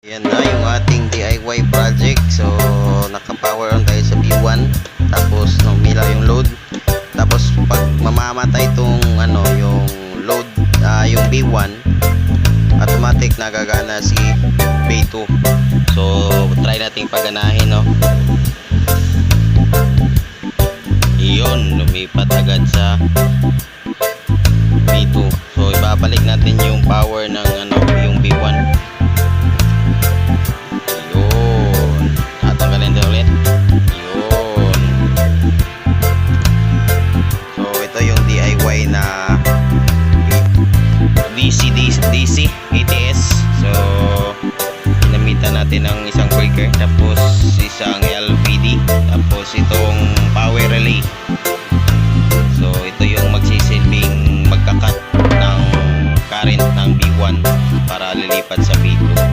Yan na yung ating DIY project. So naka-power on tayo sa B1. Tapos umilaw yung load. Tapos pag mamamatay itong yung load, yung B1, automatic nagagana si B2. So try nating paganahin, no. Iyon, lumipat agad sa B2. So ibabalik natin yung power ng yung B1. Yun, tatanggalin din ulit. Yun. So ito yung DIY na DC ATS. So ginamitan natin ng isang breaker, tapos isang LVD, tapos itong power relay. So ito yung magsisilbing magkakat ng current ng B1 para lilipat sa B2.